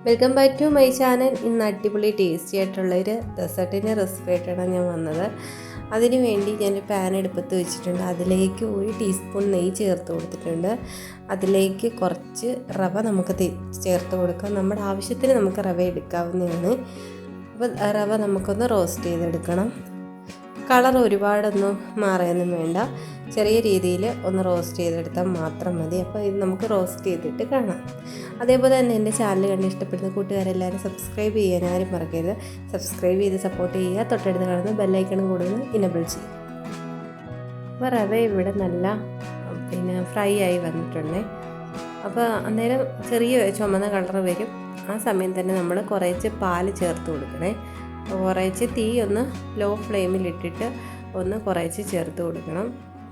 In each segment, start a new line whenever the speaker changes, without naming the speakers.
Welcome back to my channel. ഇന്ന് അടിപൊളി tasty ആയിട്ടുള്ളൊരു ഡെസേർട്ടിൻ്റെ റെസിപ്പി ആയിട്ടാണ് ഞാൻ വന്നത്. അതിനു വേണ്ടി ഞാൻ പാൻ എടുപ്പത്ത് വെച്ചിട്ടുണ്ട്. അതിലേക്ക് 1 ടീസ്പൂൺ നെയ്യ് ചേർത്ത് കൊടുത്തിട്ടുണ്ട്. അതിലേക്ക് കുറച്ച് റവ നമുക്ക് ചേർത്ത് കൊടുക്കാം. നമ്മുടെ ആവശ്യത്തിന് നമുക്ക് റവ എടുക്കാവുന്നതാണ്. അപ്പോൾ റവ നമുക്കൊന്ന് റോസ്റ്റ് ചെയ്തെടുക്കണം. കളർ ഒരുപാടൊന്നും മാറിയൊന്നും വേണ്ട, ചെറിയ രീതിയിൽ ഒന്ന് റോസ്റ്റ് ചെയ്തെടുത്താൽ മാത്രം മതി. അപ്പോൾ ഇത് നമുക്ക് റോസ്റ്റ് ചെയ്തിട്ട് കാണാം. അതേപോലെ തന്നെ എൻ്റെ ചാനൽ കണ്ട് ഇഷ്ടപ്പെടുന്ന കൂട്ടുകാരെല്ലാവരും സബ്സ്ക്രൈബ് ചെയ്യാൻ ആരും മറക്കരുത്. സബ്സ്ക്രൈബ് ചെയ്ത് സപ്പോർട്ട് ചെയ്യുക. തൊട്ടടുത്ത് കാണുന്ന ബെല്ലൈക്കണും കൂടെ ഒന്ന് ഇനബിൾ ചെയ്യും. അപ്പോൾ റവ ഇവിടെ നല്ല ഫ്രൈ ആയി വന്നിട്ടുണ്ട്. അപ്പോൾ അന്നേരം ചെറിയ ചുമന്ന കളർ വരും. ആ സമയം തന്നെ നമ്മൾ കുറച്ച് പാൽ ചേർത്ത് കൊടുക്കണേ. കുറച്ച് തീ ഒന്ന് ലോ ഫ്ലെയിമിലിട്ടിട്ട് ഒന്ന് കുറച്ച് ചേർത്ത് കൊടുക്കണം.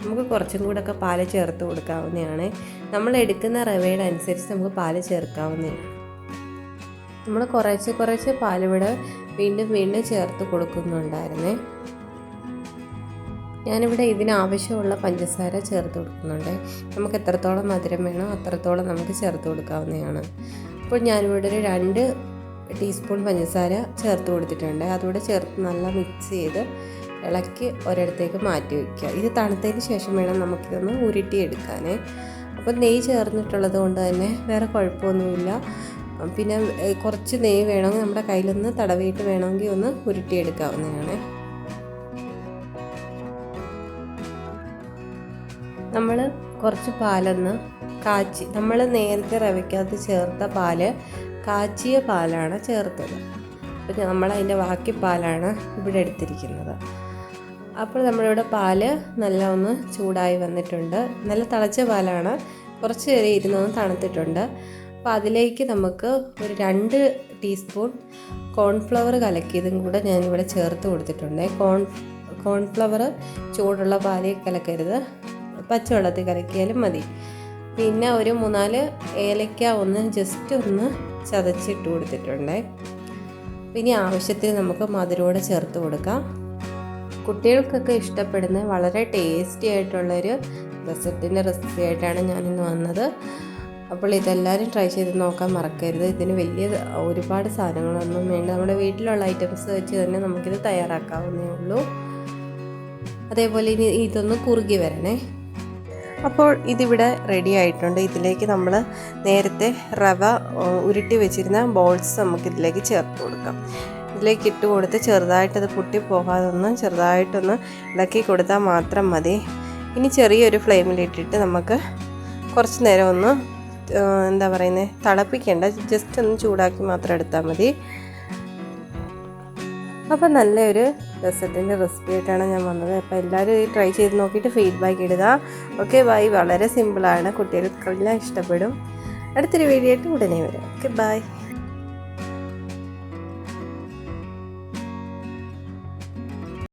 നമുക്ക് കുറച്ചും കൂടെയൊക്കെ പാല് ചേർത്ത് കൊടുക്കാവുന്നതാണ്. നമ്മൾ എടുക്കുന്ന റവയുടെ അനുസരിച്ച് നമുക്ക് പാല് ചേർക്കാവുന്നതാണ്. നമ്മൾ കുറച്ച് പാലിവിടെ വീണ്ടും ചേർത്ത് കൊടുക്കുന്നുണ്ടായിരുന്നേ. ഞാനിവിടെ ഇതിനാവശ്യമുള്ള പഞ്ചസാര ചേർത്ത് കൊടുക്കുന്നുണ്ട്. നമുക്ക് എത്രത്തോളം മധുരം വേണോ അത്രത്തോളം നമുക്ക് ചേർത്ത് കൊടുക്കാവുന്നതാണ്. അപ്പോൾ ഞാനിവിടെ ഒരു 2 ടീസ്പൂൺ പഞ്ചസാര ചേർത്ത് കൊടുത്തിട്ടുണ്ട്. അതുകൂടെ ചേർത്ത് നല്ല മിക്സ് ചെയ്ത് ഇളക്കി ഒരിടത്തേക്ക് മാറ്റി വയ്ക്കുക. ഇത് തണുത്തതിന് ശേഷം വേണം നമുക്കിതൊന്ന് ഉരുട്ടിയെടുക്കാനേ. അപ്പോൾ നെയ്യ് ചേർന്നിട്ടുള്ളത് കൊണ്ട് തന്നെ വേറെ കുഴപ്പമൊന്നുമില്ല. പിന്നെ കുറച്ച് നെയ്യ് വേണമെങ്കിൽ നമ്മുടെ കയ്യിലൊന്ന് തടവിയിട്ട് വേണമെങ്കിൽ ഒന്ന് ഉരുട്ടിയെടുക്കാവുന്നതാണ്. നമ്മൾ കുറച്ച് പാലൊന്ന് കാച്ചി, നമ്മൾ നേരത്തെ റവയ്ക്കകത്ത് ചേർത്ത പാല് കാച്ചിയ പാലാണ് ചേർത്തത്. അപ്പോൾ നമ്മളതിൻ്റെ ബാക്കി പാലാണ് ഇവിടെ എടുത്തിരിക്കുന്നത്. അപ്പോൾ നമ്മളിവിടെ പാല് നല്ല ഒന്ന് ചൂടായി വന്നിട്ടുണ്ട്. നല്ല തിളച്ച പാലാണ്. കുറച്ച് നേരം ഇരുന്നൊന്ന് തണുത്തിട്ടുണ്ട്. അപ്പോൾ അതിലേക്ക് നമുക്ക് ഒരു 2 ടീസ്പൂൺ കോൺഫ്ലവർ കലക്കിയതും കൂടെ ഞാനിവിടെ ചേർത്ത് കൊടുത്തിട്ടുണ്ട്. കോൺഫ്ലവർ ചൂടുള്ള പാലിൽ കലക്കരുത്, പച്ചവെള്ളത്തിൽ കലക്കിയാലും മതി. പിന്നെ ഒരു 3-4 ഏലക്ക ഒന്ന് ജസ്റ്റ് ഒന്ന് ചതച്ചിട്ട് കൊടുത്തിട്ടുണ്ട്. പിന്നെ ആവശ്യത്തിന് നമുക്ക് മധുരത്തോടെ ചേർത്ത് കൊടുക്കാം. കുട്ടികൾക്കൊക്കെ ഇഷ്ടപ്പെടുന്ന വളരെ ടേസ്റ്റി ആയിട്ടുള്ളൊരു ഡെസേർട്ടിൻ്റെ റെസിപ്പി ആയിട്ടാണ് ഞാനിന്ന് വന്നത്. അപ്പോൾ ഇതെല്ലാവരും ട്രൈ ചെയ്ത് നോക്കാൻ മറക്കരുത്. ഇതിന് ഒരുപാട് സാധനങ്ങളൊന്നും വേണ്ട. നമ്മുടെ വീട്ടിലുള്ള ഐറ്റംസ് വെച്ച് തന്നെ നമുക്കിത് തയ്യാറാക്കാവുന്നേ ഉള്ളൂ. അതേപോലെ ഇനി ഇതൊന്ന് കുറുകി വരണേ. അപ്പോൾ ഇതിവിടെ റെഡി ആയിട്ടുണ്ട്. ഇതിലേക്ക് നമ്മൾ നേരത്തെ റവ ഉരുട്ടി വെച്ചിരുന്ന ബോൾസ് നമുക്കിതിലേക്ക് ചേർത്ത് കൊടുക്കാം. ഇതിലേക്ക് ഇട്ട് കൊടുത്ത് ചെറുതായിട്ടത് പൊട്ടിപ്പോകാതെ ചെറുതായിട്ടൊന്ന് ഇളക്കി കൊടുത്താൽ മാത്രം മതി. ഇനി ചെറിയൊരു ഫ്ലെയിമിലിട്ടിട്ട് നമുക്ക് കുറച്ച് നേരം ഒന്ന് തിളപ്പിക്കേണ്ട, ജസ്റ്റ് ഒന്ന് ചൂടാക്കി മാത്രം എടുത്താൽ മതി. അപ്പോൾ നല്ലൊരു ഡെസേർട്ടിൻ്റെ റെസിപ്പി ആയിട്ടാണ് ഞാൻ വന്നത്. അപ്പോൾ എല്ലാവരും ഇത് ട്രൈ ചെയ്ത് നോക്കിയിട്ട് ഫീഡ്ബാക്ക് ഇടുക. Okay bye. വളരെ സിമ്പിളാണ്, കുട്ടികൾക്കെല്ലാം ഇഷ്ടപ്പെടും. അടുത്തൊരു വീഡിയോ ആയിട്ട് ഉടനെ വരാം. Okay bye.